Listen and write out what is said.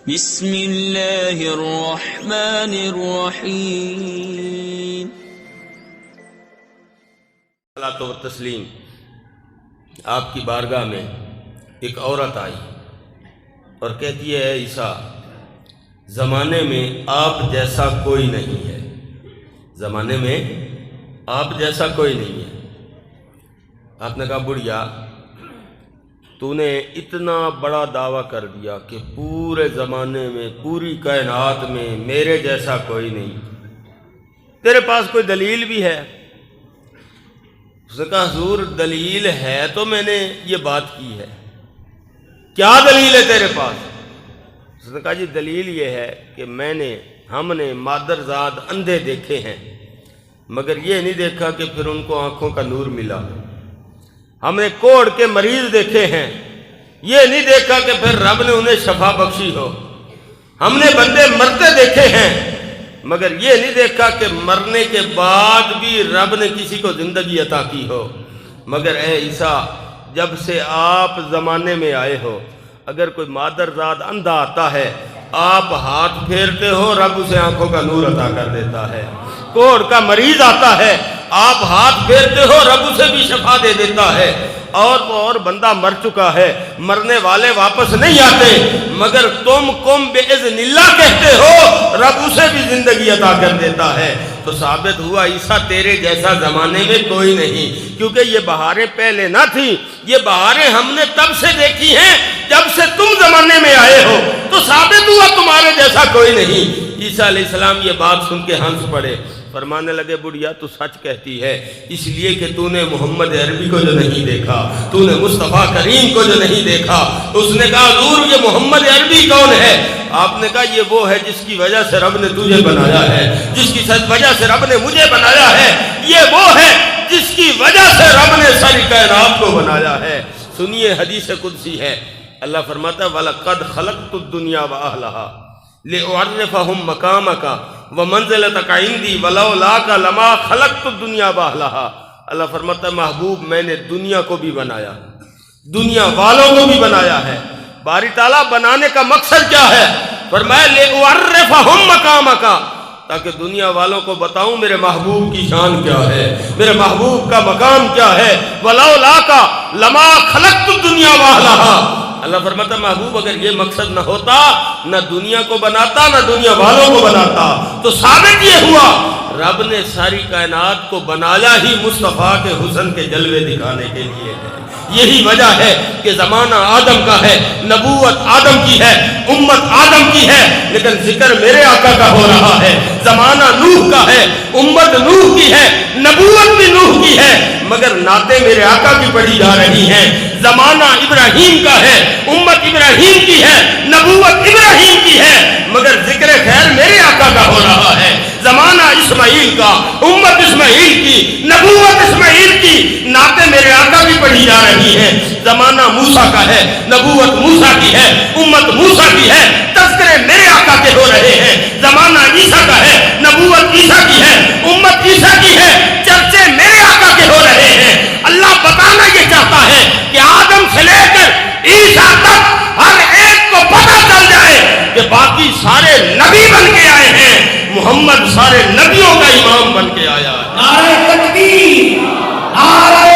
بسم اللہ الرحمن الرحیم۔ صلاۃ و تسلیم۔ آپ کی بارگاہ میں ایک عورت آئی اور کہتی ہے، عیسیٰ زمانے میں آپ جیسا کوئی نہیں ہے، زمانے میں آپ جیسا کوئی نہیں ہے۔ آپ نے کہا، بڑھیا تو نے اتنا بڑا دعویٰ کر دیا کہ پورے زمانے میں پوری کائنات میں میرے جیسا کوئی نہیں، تیرے پاس کوئی دلیل بھی ہے؟ اس نے کہا، حضور دلیل ہے تو میں نے یہ بات کی ہے۔ کیا دلیل ہے تیرے پاس؟ اس نے کہا، جی دلیل یہ ہے کہ ہم نے مادرزاد اندھے دیکھے ہیں، مگر یہ نہیں دیکھا کہ پھر ان کو آنکھوں کا نور ملا۔ ہم نے کوڑ کے مریض دیکھے ہیں، یہ نہیں دیکھا کہ پھر رب نے انہیں شفا بخشی ہو۔ ہم نے بندے مرتے دیکھے ہیں، مگر یہ نہیں دیکھا کہ مرنے کے بعد بھی رب نے کسی کو زندگی عطا کی ہو۔ مگر اے عیسیٰ، جب سے آپ زمانے میں آئے ہو، اگر کوئی مادرزاد اندھا آتا ہے، آپ ہاتھ پھیرتے ہو، رب اسے آنکھوں کا نور عطا کر دیتا ہے۔ کوڑ کا مریض آتا ہے، آپ ہاتھ پھیرتے ہو، رب اسے بھی شفا دے دیتا ہے۔ اور بندہ مر چکا ہے، مرنے والے واپس نہیں آتے، مگر تم کم باذن اللہ کہتے ہو، رب اسے بھی زندگی عطا کر دیتا ہے۔ تو ثابت ہوا عیسیٰ تیرے جیسا زمانے میں کوئی نہیں، کیونکہ یہ بہاریں پہلے نہ تھیں، یہ بہاریں ہم نے تب سے دیکھی ہیں جب سے تم زمانے میں آئے ہو، تو ثابت ہوا تمہارے جیسا کوئی نہیں۔ عیسیٰ علیہ السلام یہ بات سن کے ہنس پڑے، فرمانے لگے، بڑھیا تو سچ کہتی ہے، اس لیے کہ تو نے محمد عربی کو جو نہیں دیکھا، تو نے مصطفیٰ کریم کو جو نہیں دیکھا۔ اس نے کہا، حضور یہ محمد عربی کون ہے؟ آپ نے کہا، یہ وہ ہے جس کی وجہ سے رب نے تجھے بنایا ہے، جس کی وجہ سے رب نے مجھے بنایا ہے، یہ وہ ہے جس کی وجہ سے رب نے ساری کائنات کو بنایا ہے۔ سنیے، حدیث قدسی ہے، اللہ فرماتا ہے، وَلَقَدْ خَلَقْتُ الدُّنْيَا وَأَهْلَهَا لِأُعَرِّفَهُمْ مَقَامَكَ وَمَنزِلَتَكَ عِنْدِي وَلَوْلَاكَ لَمَا خَلَقْتُ الدُّنْيَا وَأَهْلَهَا۔ اللہ فرماتا ہے، محبوب میں نے دنیا کو بھی بنایا، دنیا والوں کو بھی بنایا ہے۔ باری تعالیٰ بنانے کا مقصد کیا ہے؟ فرمایا، لِأُعَرِّفَهُمْ مَقَامَكَ، تاکہ دنیا والوں کو بتاؤں میرے محبوب کی شان کیا ہے، میرے محبوب کا مقام کیا ہے۔ وَلَوْلَاكَ لَمَا خَلَقْتُ الدُّنْيَا وَأَهْلَهَا۔ اللہ فرماتا ہے، محبوب اگر یہ مقصد نہ ہوتا، نہ دنیا کو بناتا، نہ دنیا والوں کو بناتا۔ تو ثابت یہ ہوا، رب نے ساری کائنات کو بنایا ہی مصطفیٰ کے حسن کے جلوے دکھانے کے لیے ہے۔ یہی وجہ ہے کہ زمانہ آدم کا ہے، نبوت آدم کی ہے، امت آدم کی ہے، لیکن ذکر میرے آقا کا ہو رہا ہے۔ زمانہ نوح کا ہے، امت نوح کی ہے، نبوت بھی نوح کی ہے، مگر نعتیں میرے آقا کی پڑھی جا رہی ہیں۔ زمانہ ابراہیم کا ہے، امت ابراہیم کی ہے، نبوت ابراہیم کی ہے، مگر ذکر خیر میرے آقا کا ہو رہا ہے۔ زمانہ اسماعیل کا، امت اسماعیل کی، نبوت اسماعیل کی، نعتیں میرے آقا کی پڑھی جا رہی ہیں۔ زمانہ موسیٰ کا ہے، نبوت موسیٰ کی ہے، امت موسیٰ کی ہے، تذکرے میرے آقا کے ہو رہے ہیں۔ زمانہ عیسیٰ کا ہے، نبوت عیسیٰ کی ہے، امت عیسیٰ کی ہے، چرچے میرے آقا کے ہو رہے ہیں۔ اللہ بتانا یہ چاہتا ہے کہ آدم سے لے کر عیسیٰ تک ہر ایک کو پتہ چل جائے کہ باقی سارے نبی بن کے آئے ہیں، محمد سارے نبیوں کا امام بن کے آیا ہے۔ نعرہ تکبیر، نعرہ